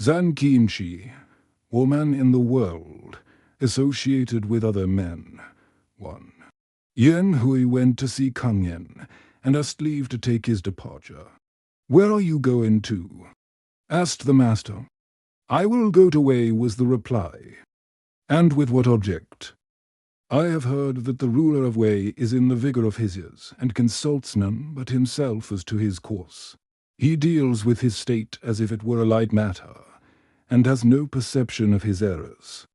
Yan Hui, Shi, or man in the world, associated with other men. 1. Yan Hui went to see Kang Yen, and asked leave to take his departure. "Where are you going to?" asked the master. "I will go to Wei," was the reply. "And with what object?" "I have heard that the ruler of Wei is in the vigor of his years, and consults none but himself as to his course. He deals with his state as if it were a light matter, and has no perception of his errors.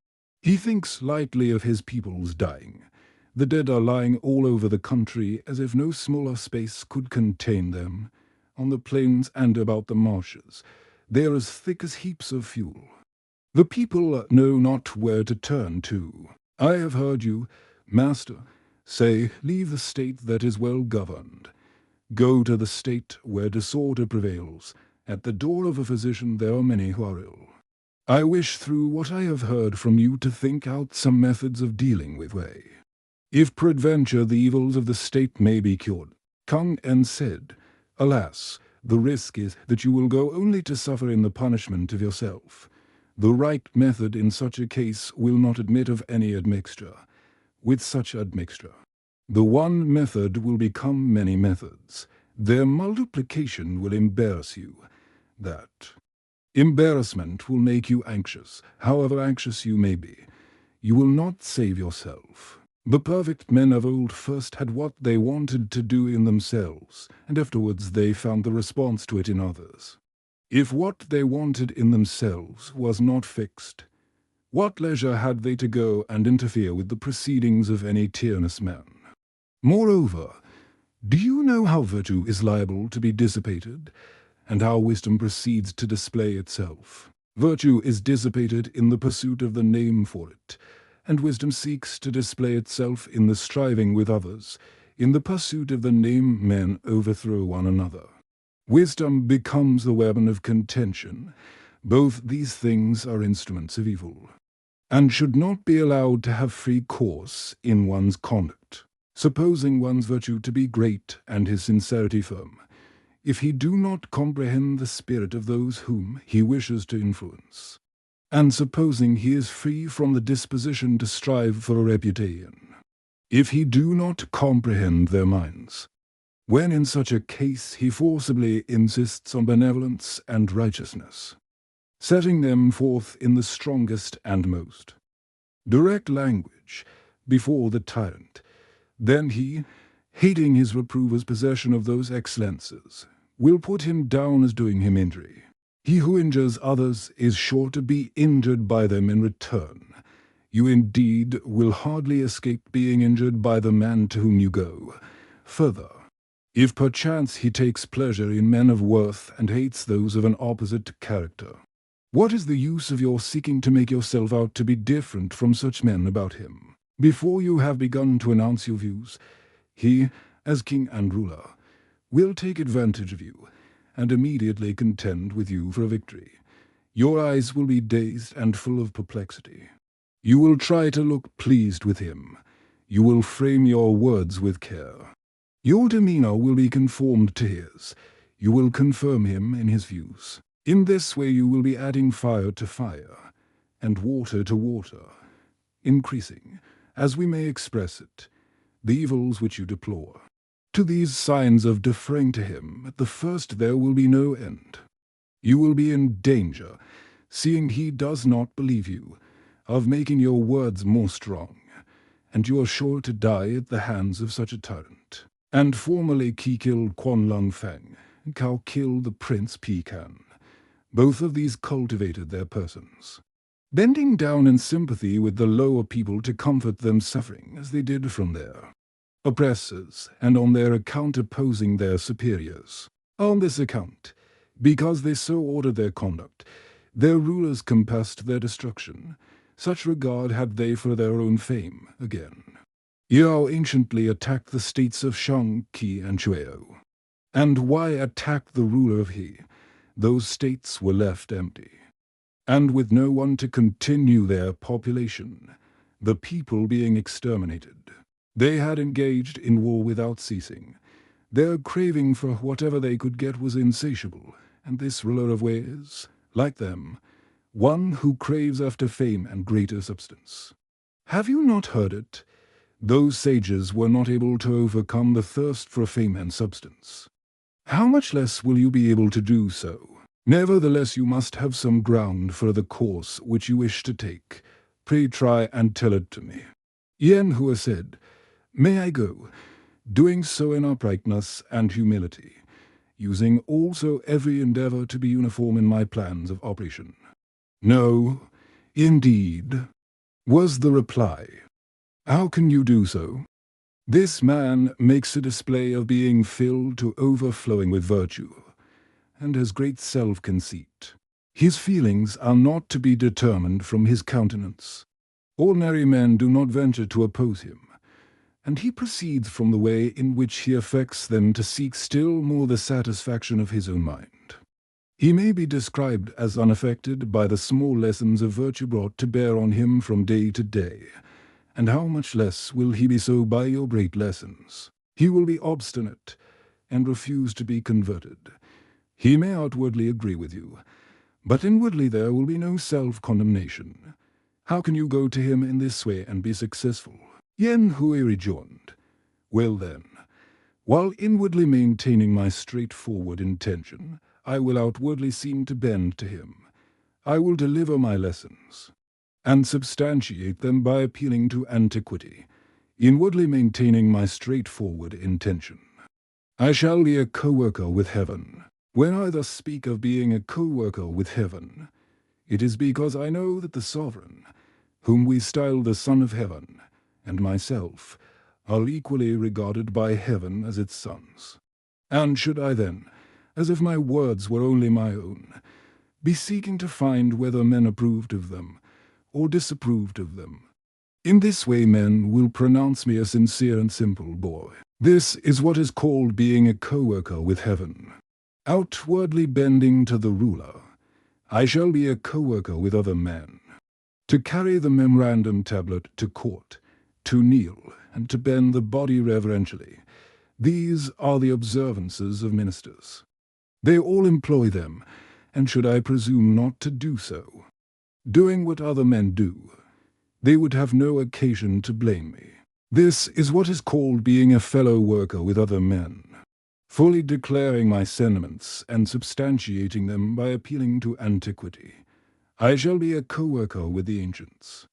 He thinks lightly of his people's dying. The dead are lying all over the country as if no smaller space could contain them. On the plains and about the marshes, they are as thick as heaps of fuel. The people know not where to turn to. I have heard you, master, say, leave the state that is well governed. Go to the state where disorder prevails. At the door of a physician there are many who are ill. I wish through what I have heard from you to think out some methods of dealing with Wei. If peradventure the evils of the state may be cured." Kang Yen said, "Alas, the risk is that you will go only to suffer in the punishment of yourself. The right method in such a case will not admit of any admixture. With such admixture, the one method will become many methods. Their multiplication will embarrass you. That embarrassment will make you anxious, however anxious you may be. You will not save yourself. The perfect men of old first had what they wanted to do in themselves, and afterwards they found the response to it in others. If what they wanted in themselves was not fixed, what leisure had they to go and interfere with the proceedings of any tyrannous man? Moreover, do you know how virtue is liable to be dissipated, and how wisdom proceeds to display itself? Virtue is dissipated in the pursuit of the name for it, and wisdom seeks to display itself in the striving with others. In the pursuit of the name men overthrow one another. Wisdom becomes the weapon of contention. Both these things are instruments of evil, and should not be allowed to have free course in one's conduct. Supposing one's virtue to be great and his sincerity firm, if he do not comprehend the spirit of those whom he wishes to influence, and supposing he is free from the disposition to strive for a reputation, if he do not comprehend their minds, when in such a case he forcibly insists on benevolence and righteousness, setting them forth in the strongest and most direct language before the tyrant, then he, hating his reprover's possession of those excellences, will put him down as doing him injury. He who injures others is sure to be injured by them in return. You indeed will hardly escape being injured by the man to whom you go. Further, if perchance he takes pleasure in men of worth and hates those of an opposite character, what is the use of your seeking to make yourself out to be different from such men about him? Before you have begun to announce your views, he, as king and ruler, will take advantage of you, and immediately contend with you for a victory. Your eyes will be dazed and full of perplexity. You will try to look pleased with him. You will frame your words with care. Your demeanor will be conformed to his. You will confirm him in his views. In this way you will be adding fire to fire, and water to water, increasing, as we may express it, the evils which you deplore. To these signs of deferring to him, at the first there will be no end. You will be in danger, seeing he does not believe you, of making your words more strong, and you are sure to die at the hands of such a tyrant. And formerly Qi killed Quan Lung Feng, and Cao killed the Prince Pecan. Both of these cultivated their persons, bending down in sympathy with the lower people to comfort them suffering as they did from their oppressors, and on their account opposing their superiors. On this account, because they so ordered their conduct, their rulers compassed their destruction. Such regard had they for their own fame. Again, Yao anciently attacked the states of Shang, Qi, and Shuo. And why attack the ruler of He? Those states were left empty, and with no one to continue their population, the people being exterminated. They had engaged in war without ceasing. Their craving for whatever they could get was insatiable, and this ruler of ways, like them, one who craves after fame and greater substance. Have you not heard it? Those sages were not able to overcome the thirst for fame and substance. How much less will you be able to do so? Nevertheless, you must have some ground for the course which you wish to take. Pray try and tell it to me. Yan Hui said, "May I go, doing so in uprightness and humility, using also every endeavor to be uniform in my plans of operation?" "No, indeed," was the reply. "How can you do so?" "This man makes a display of being filled to overflowing with virtue, and has great self-conceit. His feelings are not to be determined from his countenance. Ordinary men do not venture to oppose him, and he proceeds from the way in which he affects them to seek still more the satisfaction of his own mind. He may be described as unaffected by the small lessons of virtue brought to bear on him from day to day, and how much less will he be so by your great lessons? He will be obstinate, and refuse to be converted. He may outwardly agree with you, but inwardly there will be no self-condemnation. How can you go to him in this way and be successful?" Yan Hui rejoined, "Well then, while inwardly maintaining my straightforward intention, I will outwardly seem to bend to him. I will deliver my lessons, and substantiate them by appealing to antiquity, inwardly maintaining my straightforward intention. I shall be a co-worker with heaven. When I thus speak of being a co-worker with heaven, it is because I know that the Sovereign, whom we style the Son of Heaven, and myself, are equally regarded by heaven as its sons. And should I then, as if my words were only my own, be seeking to find whether men approved of them, or disapproved of them, in this way men will pronounce me a sincere and simple boy. This is what is called being a co-worker with heaven. Outwardly bending to the ruler, I shall be a co-worker with other men. To carry the memorandum tablet to court, to kneel, and to bend the body reverentially, these are the observances of ministers. They all employ them, and should I presume not to do so, doing what other men do, they would have no occasion to blame me. This is what is called being a fellow worker with other men, fully declaring my sentiments and substantiating them by appealing to antiquity. I shall be a co-worker with the ancients.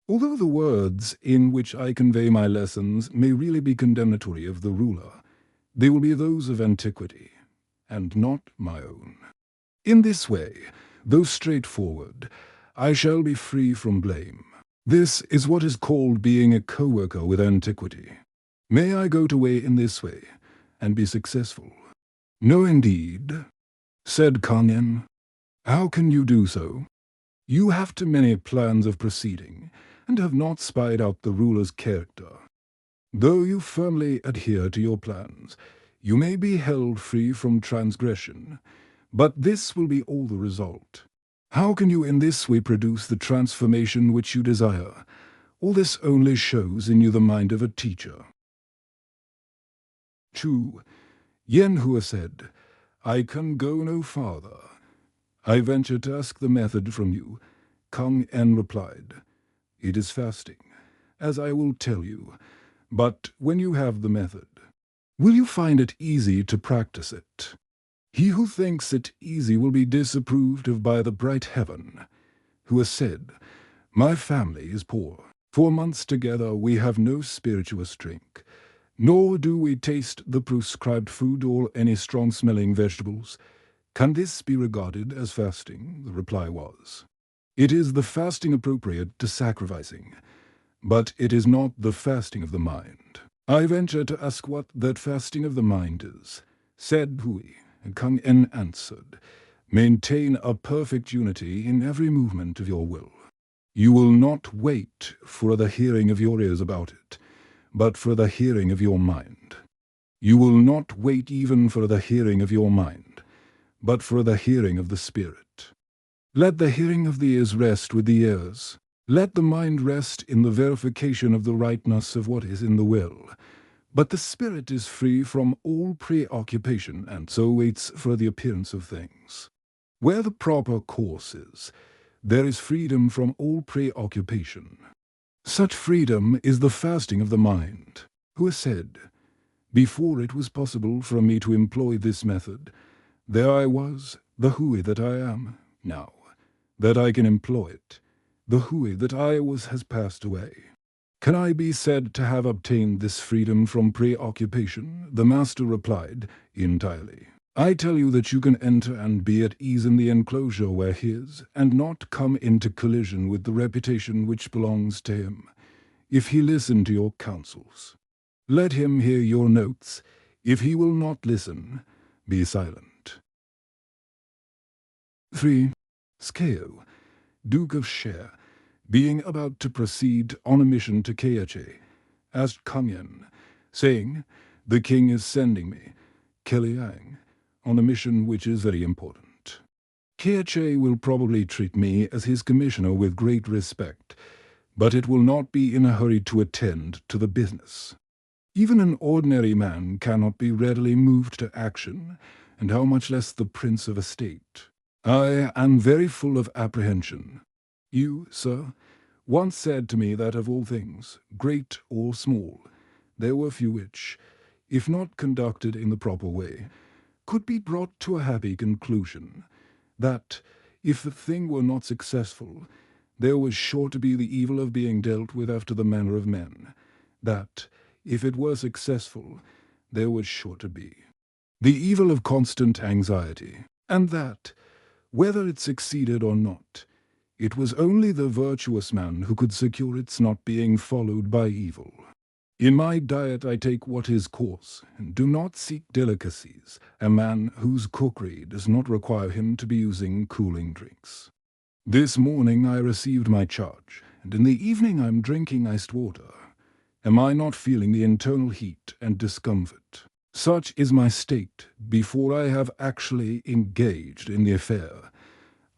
Although the words in which I convey my lessons may really be condemnatory of the ruler, they will be those of antiquity, and not my own. In this way, though straightforward, I shall be free from blame. This is what is called being a co-worker with antiquity. May I go to way in this way, and be successful?" "No, indeed," said Kanyen. "How can you do so? You have too many plans of proceeding, and have not spied out the ruler's character. Though you firmly adhere to your plans, you may be held free from transgression, but this will be all the result. How can you in this way produce the transformation which you desire? All this only shows in you the mind of a teacher." "True," Yan Hui said, "I can go no farther. I venture to ask the method from you." Kang En replied, "It is fasting, as I will tell you, but when you have the method, will you find it easy to practice it? He who thinks it easy will be disapproved of by the bright heaven, who has said, 'My family is poor. 4 months together we have no spirituous drink, nor do we taste the prescribed food or any strong-smelling vegetables. Can this be regarded as fasting?' The reply was, 'It is the fasting appropriate to sacrificing, but it is not the fasting of the mind.' I venture to ask what that fasting of the mind is." Said Hui, and Kang En answered, "Maintain a perfect unity in every movement of your will. You will not wait for the hearing of your ears about it, but for the hearing of your mind. You will not wait even for the hearing of your mind, but for the hearing of the spirit. Let the hearing of the ears rest with the ears. Let the mind rest in the verification of the rightness of what is in the will. But the spirit is free from all preoccupation, and so waits for the appearance of things. Where the proper course is, there is freedom from all preoccupation. Such freedom is the fasting of the mind. Who has said, "Before it was possible for me to employ this method, there I was, the Hui that I am. Now that I can employ it, the Hui that I was has passed away." "Can I be said to have obtained this freedom from preoccupation?" The master replied, "Entirely. I tell you that you can enter and be at ease in the enclosure where he is, and not come into collision with the reputation which belongs to him, if he listen to your counsels. Let him hear your notes. If he will not listen, be silent." 3. Skeo, Duke of She, being about to proceed on a mission to Keache, asked Kang Yen, saying, "The king is sending me, Keliang, on a mission which is very important. Keache will probably treat me as his commissioner with great respect, but it will not be in a hurry to attend to the business. Even an ordinary man cannot be readily moved to action, and how much less the prince of a state. I am very full of apprehension. You, sir, once said to me that of all things, great or small, there were few which, if not conducted in the proper way, could be brought to a happy conclusion, that, if the thing were not successful, there was sure to be the evil of being dealt with after the manner of men, that, if it were successful, there was sure to be the evil of constant anxiety, and that, whether it succeeded or not, it was only the virtuous man who could secure its not being followed by evil. In my diet I take what is coarse, and do not seek delicacies, a man whose cookery does not require him to be using cooling drinks. This morning I received my charge, and in the evening I am drinking iced water. Am I not feeling the internal heat and discomfort? Such is my state before I have actually engaged in the affair.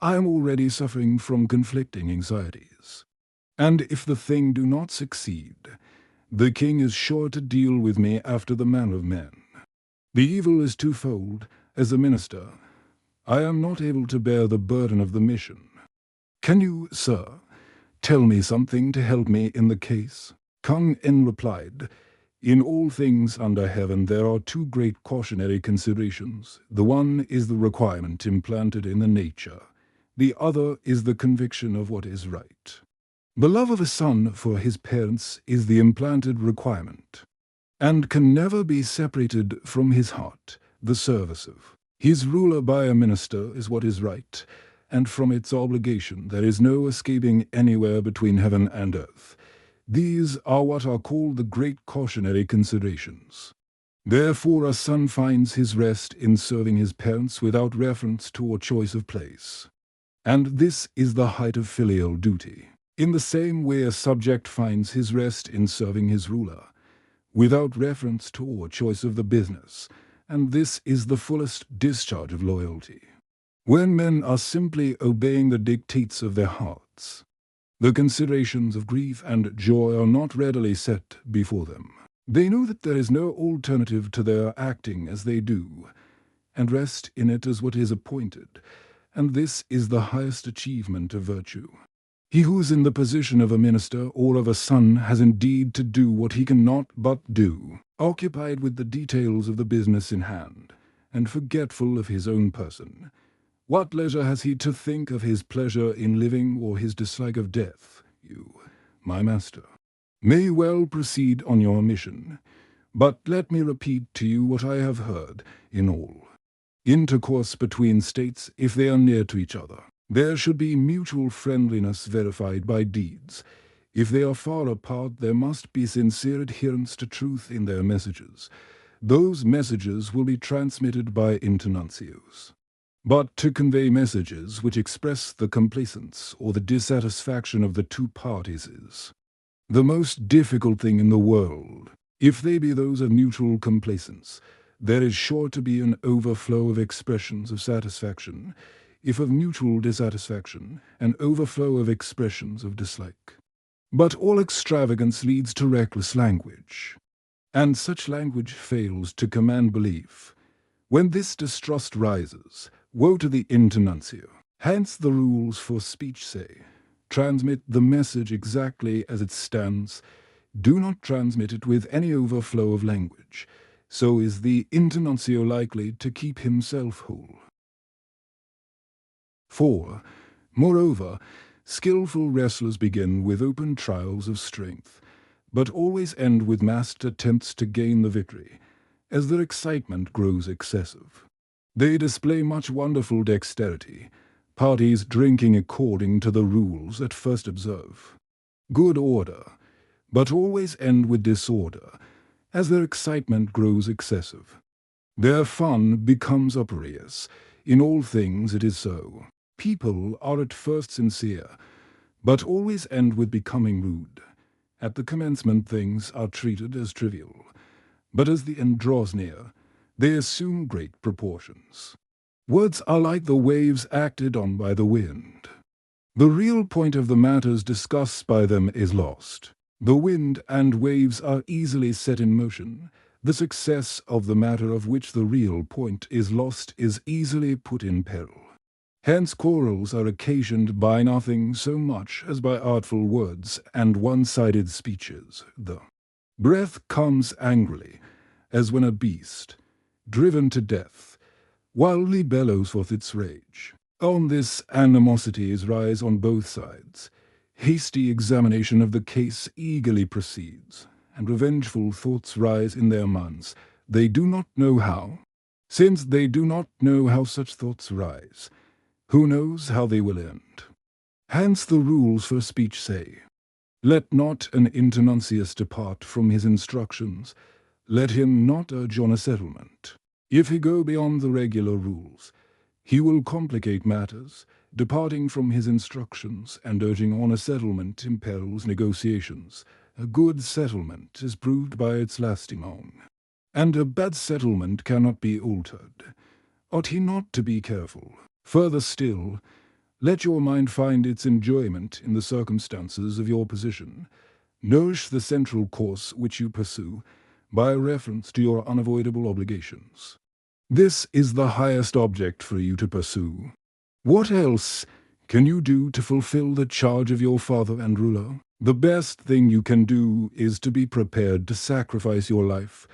I am already suffering from conflicting anxieties. And if the thing do not succeed, the king is sure to deal with me after the manner of men. The evil is twofold. As a minister, I am not able to bear the burden of the mission. Can you, sir, tell me something to help me in the case?" Kang Yen replied, "In all things under heaven there are two great cautionary considerations. The one is the requirement implanted in the nature. The other is the conviction of what is right. The love of a son for his parents is the implanted requirement, and can never be separated from his heart, the service of his ruler by a minister is what is right, and from its obligation there is no escaping anywhere between heaven and earth. These are what are called the great cautionary considerations. Therefore a son finds his rest in serving his parents without reference to or choice of place. And this is the height of filial duty. In the same way a subject finds his rest in serving his ruler, without reference to or choice of the business, and this is the fullest discharge of loyalty. When men are simply obeying the dictates of their hearts, the considerations of grief and joy are not readily set before them. They know that there is no alternative to their acting as they do, and rest in it as what is appointed, and this is the highest achievement of virtue. He who is in the position of a minister or of a son has indeed to do what he cannot but do, occupied with the details of the business in hand, and forgetful of his own person. What leisure has he to think of his pleasure in living or his dislike of death? You, my master, may well proceed on your mission, but let me repeat to you what I have heard in all intercourse between states, if they are near to each other. There should be mutual friendliness verified by deeds. If they are far apart, there must be sincere adherence to truth in their messages. Those messages will be transmitted by internuncios. But to convey messages which express the complacence or the dissatisfaction of the two parties is the most difficult thing in the world. If they be those of mutual complacence, there is sure to be an overflow of expressions of satisfaction. If of mutual dissatisfaction, an overflow of expressions of dislike. But all extravagance leads to reckless language, and such language fails to command belief. When this distrust rises, woe to the internuncio. Hence the rules for speech say, transmit the message exactly as it stands. Do not transmit it with any overflow of language. So is the internuncio likely to keep himself whole. 4. Moreover, skillful wrestlers begin with open trials of strength, but always end with masked attempts to gain the victory, as their excitement grows excessive. They display much wonderful dexterity, parties drinking according to the rules at first observe. Good order, but always end with disorder, as their excitement grows excessive. Their fun becomes uproarious. In all things it is so. People are at first sincere, but always end with becoming rude. At the commencement things are treated as trivial, but as the end draws near, they assume great proportions. Words are like the waves acted on by the wind. The real point of the matters discussed by them is lost. The wind and waves are easily set in motion. The success of the matter of which the real point is lost is easily put in peril. Hence quarrels are occasioned by nothing so much as by artful words and one-sided speeches. The breath comes angrily, as when a beast, driven to death, wildly bellows forth its rage. On this animosities rise on both sides. Hasty examination of the case eagerly proceeds, and revengeful thoughts rise in their minds. They do not know how. Since they do not know how such thoughts rise, who knows how they will end? Hence the rules for speech say, let not an internuncius depart from his instructions, let him not urge on a settlement. If he go beyond the regular rules, he will complicate matters. Departing from his instructions and urging on a settlement imperils negotiations. A good settlement is proved by its lasting on, and a bad settlement cannot be altered. Ought he not to be careful? Further still, let your mind find its enjoyment in the circumstances of your position. Nourish the central course which you pursue by reference to your unavoidable obligations. This is the highest object for you to pursue. What else can you do to fulfill the charge of your father and ruler? The best thing you can do is to be prepared to sacrifice your life,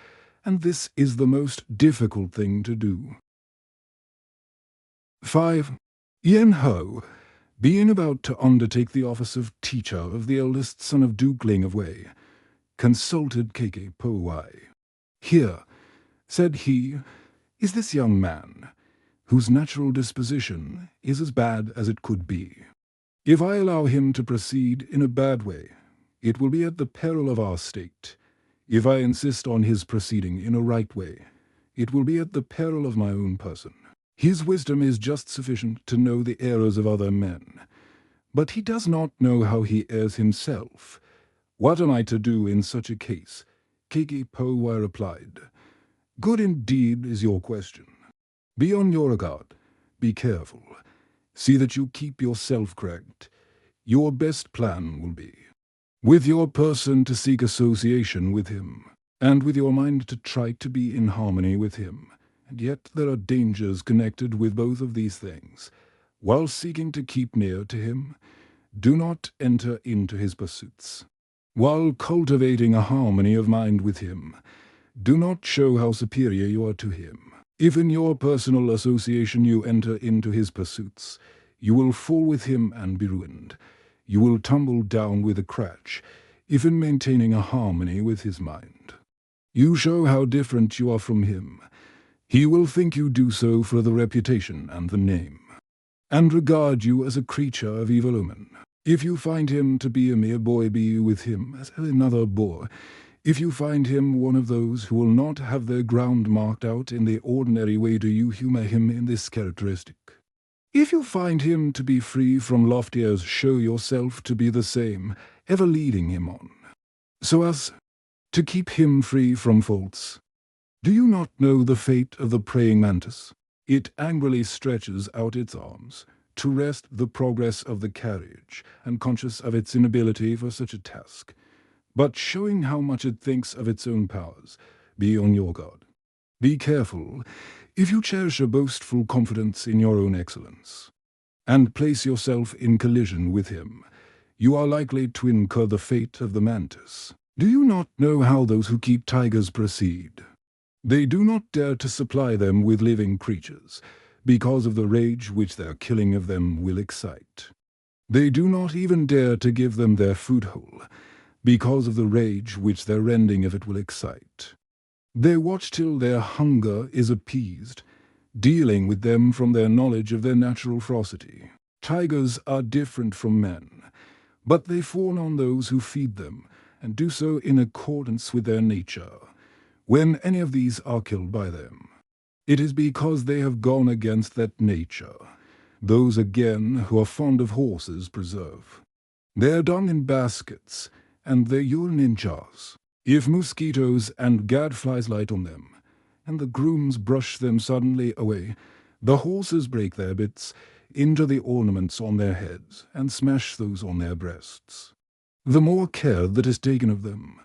and this is the most difficult thing to do. 5. Yan Hui, being about to undertake the office of teacher of the eldest son of Duke Ling of Wei, consulted Keke Po Wai. Here, said he, is this young man, whose natural disposition is as bad as it could be. If I allow him to proceed in a bad way, it will be at the peril of our state. If I insist on his proceeding in a right way, it will be at the peril of my own person. His wisdom is just sufficient to know the errors of other men, but he does not know how he errs himself. What am I to do in such a case? Keke Po Wai replied, good indeed is your question. Be on your guard. Be careful. See that you keep yourself correct. Your best plan will be, with your person to seek association with him, and with your mind to try to be in harmony with him. And yet there are dangers connected with both of these things. While seeking to keep near to him, do not enter into his pursuits. While cultivating a harmony of mind with him, do not show how superior you are to him. If in your personal association you enter into his pursuits, you will fall with him and be ruined. You will tumble down with a crash, if in maintaining a harmony with his mind. You show how different you are from him. He will think you do so for the reputation and the name, and regard you as a creature of evil omen. If you find him to be a mere boy, be with him as another boy. If you find him one of those who will not have their ground marked out in the ordinary way, do you humor him in this characteristic. If you find him to be free from lofty airs, show yourself to be the same, ever leading him on, so as to keep him free from faults. Do you not know the fate of the praying mantis? It angrily stretches out its arms to rest the progress of the carriage, and conscious of its inability for such a task, but showing how much it thinks of its own powers. Be on your guard. Be careful if you cherish a boastful confidence in your own excellence. and place yourself in collision with him, you are likely to incur the fate of the mantis. Do you not know how those who keep tigers proceed? They do not dare to supply them with living creatures, because of the rage which their killing of them will excite. They do not even dare to give them their food whole, because of the rage which their rending of it will excite. They watch till their hunger is appeased, dealing with them from their knowledge of their natural ferocity. Tigers are different from men, but they fawn on those who feed them, and do so in accordance with their nature. When any of these are killed by them, it is because they have gone against that nature. Those again who are fond of horses preserve their dung in baskets, and their urine in jars. If mosquitoes and gadflies light on them, and the grooms brush them suddenly away, the horses break their bits, injure the ornaments on their heads, and smash those on their breasts. The more care that is taken of them,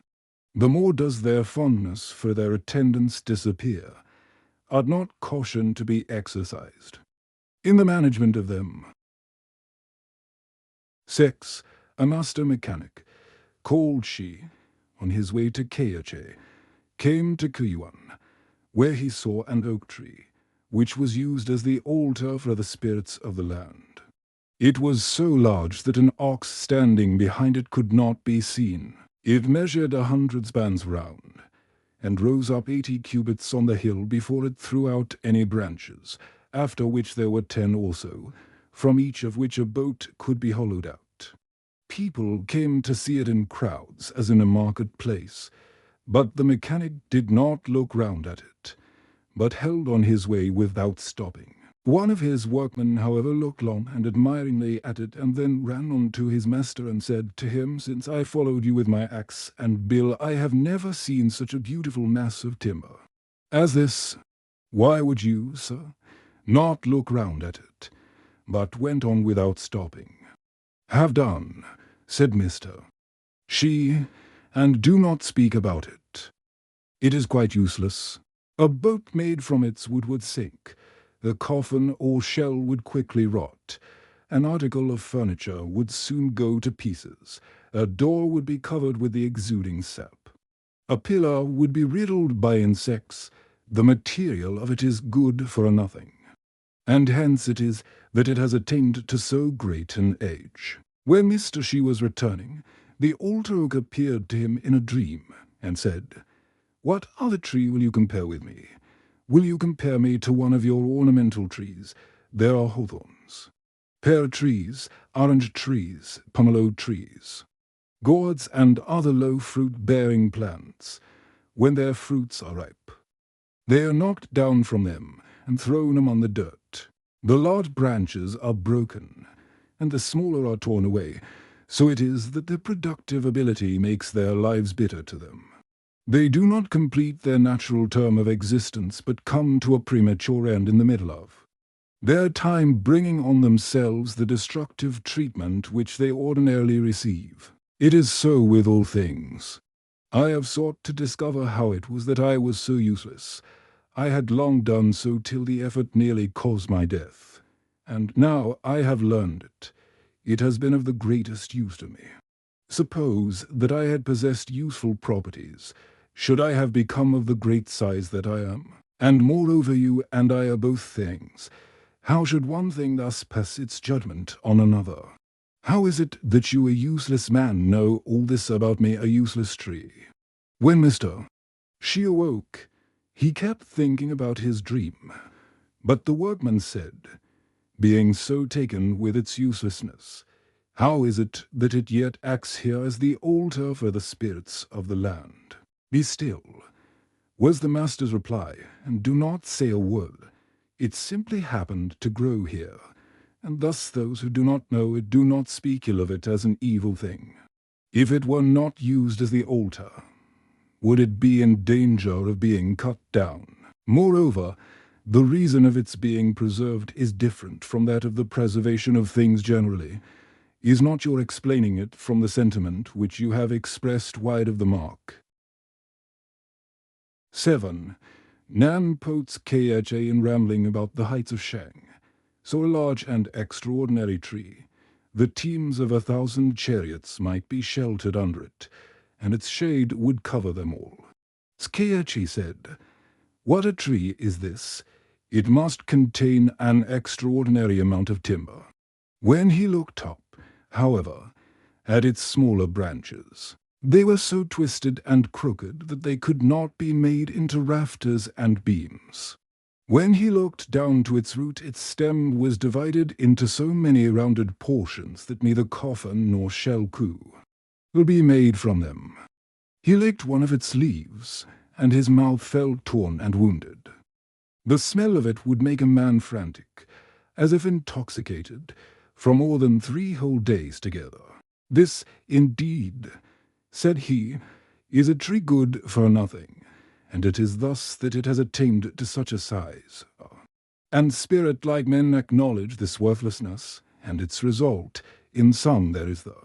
the more does their fondness for their attendants disappear. Are not caution to be exercised in the management of them? 6. A master mechanic, called Shi, on his way to Keiache, came to Kuyuan, where he saw an oak tree, which was used as the altar for the spirits of the land. It was so large that an ox standing behind it could not be seen. It measured 100 spans round, and rose up 80 cubits on the hill before it threw out any branches, after which there were 10 also, from each of which a boat could be hollowed out. People came to see it in crowds, as in a market-place, but the mechanic did not look round at it, but held on his way without stopping. One of his workmen, however, looked long and admiringly at it, and then ran on to his master and said to him, "Since I followed you with my axe and bill, I have never seen such a beautiful mass of timber as this. Why would you, sir, not look round at it?" But went on without stopping. "Have done," said Mr. Shi, "and do not speak about it. It is quite useless. A boat made from its wood would sink. The coffin or shell would quickly rot. An article of furniture would soon go to pieces. A door would be covered with the exuding sap. A pillar would be riddled by insects. The material of it is good for nothing. And hence it is that it has attained to so great an age." When Mr. Shi was returning, the altar oak appeared to him in a dream, and said, "What other tree will you compare with me? Will you compare me to one of your ornamental trees? There are hawthorns, pear trees, orange trees, pomelo trees, gourds, and other low fruit-bearing plants. When their fruits are ripe, they are knocked down from them and thrown among the dirt. The large branches are broken, and the smaller are torn away, so it is that their productive ability makes their lives bitter to them. They do not complete their natural term of existence, but come to a premature end in the middle of their time, bringing on themselves the destructive treatment which they ordinarily receive. It is so with all things. I have sought to discover how it was that I was so useless. I had long done so till the effort nearly caused my death, and now I have learned it. It has been of the greatest use to me. Suppose that I had possessed useful properties, should I have become of the great size that I am? And moreover you and I are both things. How should one thing thus pass its judgment on another? How is it that you, a useless man, know all this about me, a useless tree?" When Mr. Shi awoke, he kept thinking about his dream, but the workman said, being so taken with its uselessness, "How is it that it yet acts here as the altar for the spirits of the land?" "Be still," was the master's reply, "and do not say a word. It simply happened to grow here, and thus those who do not know it do not speak ill of it as an evil thing. If it were not used as the altar, would it be in danger of being cut down? Moreover, the reason of its being preserved is different from that of the preservation of things generally. Is not your explaining it from the sentiment which you have expressed wide of the mark?" 7. Nan quotes Keiache in rambling about the heights of Shang, So a large and extraordinary tree, the teams of 1,000 chariots might be sheltered under it, and its shade would cover them all. Scaechi said, "What a tree is this! It must contain an extraordinary amount of timber." When he looked up, however, at its smaller branches, they were so twisted and crooked that they could not be made into rafters and beams. When he looked down to its root, its stem was divided into so many rounded portions that neither coffin nor shell-coup will be made from them. He licked one of its leaves, and his mouth felt torn and wounded. The smell of it would make a man frantic, as if intoxicated, for more than 3 whole days together. "This, indeed," said he, "is a tree good for nothing, and it is thus that it has attained to such a size." And spirit-like men acknowledge this worthlessness, and its result. In some there is the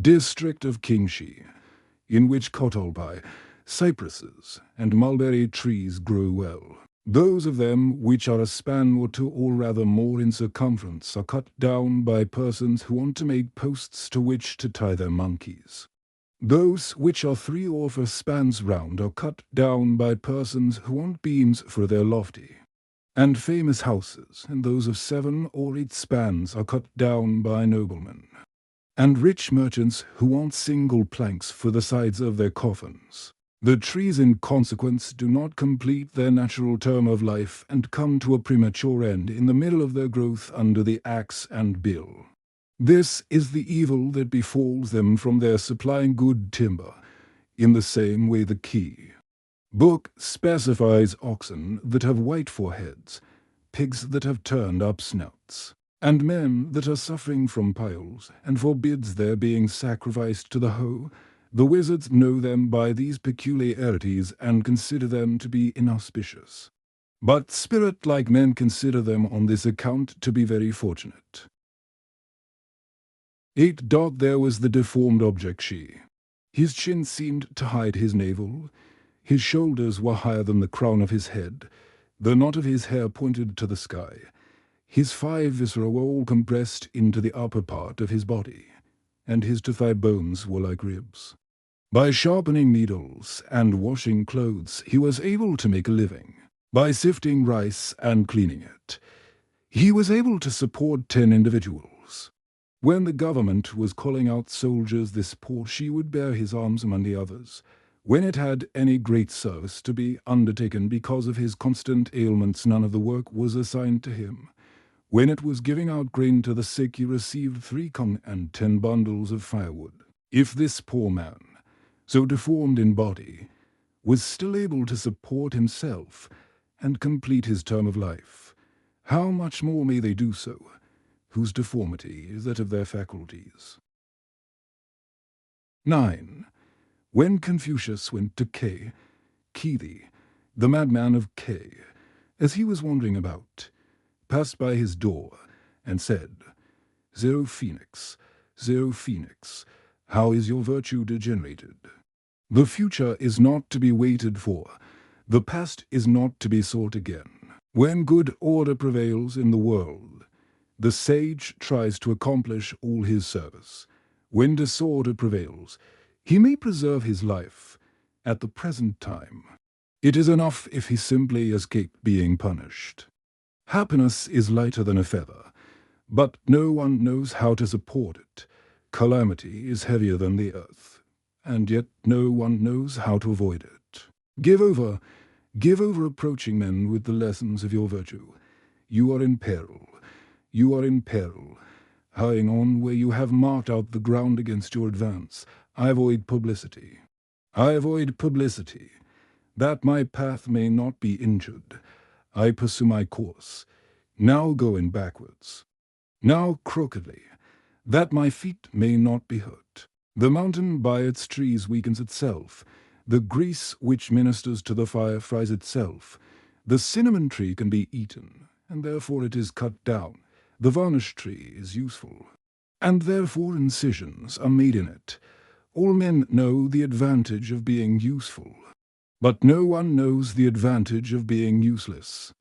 district of Kingshi, in which kotalpai, cypresses, and mulberry trees grow well. Those of them which are a span or 2 or rather more in circumference are cut down by persons who want to make posts to which to tie their monkeys. Those which are 3 or 4 spans round are cut down by persons who want beams for their lofty and famous houses, and those of 7 or 8 spans are cut down by noblemen and rich merchants who want single planks for the sides of their coffins. The trees in consequence do not complete their natural term of life and come to a premature end in the middle of their growth under the axe and bill. This is the evil that befalls them from their supplying good timber, in the same way the key book specifies oxen that have white foreheads, pigs that have turned up snouts, and men that are suffering from piles, and forbids their being sacrificed to the hoe. The wizards know them by these peculiarities and consider them to be inauspicious. But spirit-like men consider them on this account to be very fortunate. 8. There was the deformed object Shi. His chin seemed to hide his navel. His shoulders were higher than the crown of his head. The knot of his hair pointed to the sky. His 5 viscera were all compressed into the upper part of his body, and his to thigh bones were like ribs. By sharpening needles and washing clothes, he was able to make a living. By sifting rice and cleaning it, he was able to support 10 individuals. When the government was calling out soldiers, this poor Shi would bear his arms among the others. When it had any great service to be undertaken because of his constant ailments, none of the work was assigned to him. When it was giving out grain to the sick, he received 3 kong and 10 bundles of firewood. If this poor man, so deformed in body, was still able to support himself and complete his term of life, how much more may they do so, whose deformity is that of their faculties? 9. When Confucius went to Kithi, the madman of Ke, as he was wandering about, passed by his door, and said, "Zero Phoenix, how is your virtue degenerated? The future is not to be waited for, the past is not to be sought again. When good order prevails in the world, the sage tries to accomplish all his service. When disorder prevails, he may preserve his life at the present time. It is enough if he simply escape being punished. Happiness is lighter than a feather, but no one knows how to support it. Calamity is heavier than the earth, and yet no one knows how to avoid it. Give over approaching men with the lessons of your virtue. You are in peril, hurrying on where you have marked out the ground against your advance. I avoid publicity, that my path may not be injured. I pursue my course, now going backwards, now crookedly, that my feet may not be hurt. The mountain by its trees weakens itself. The grease which ministers to the fire fries itself. The cinnamon tree can be eaten, and therefore it is cut down. The varnish tree is useful, and therefore incisions are made in it. All men know the advantage of being useful, but no one knows the advantage of being useless.